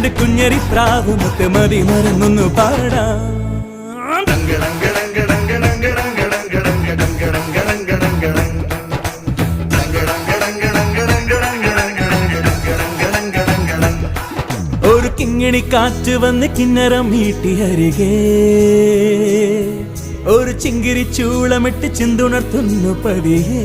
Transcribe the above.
രണ്ട് കുഞ്ഞരി പ്രാവ് മുത്തുമതി മറന്നൊന്നു പാടാം. ഒരു കിങ്ങിണി കാറ്റ് വന്ന് കിന്നരം മീട്ടി അരികെ ഒരു ചിങ്കിരി ചൂളമിട്ട് ചിന്തുണർത്തുന്നു പതിയേ.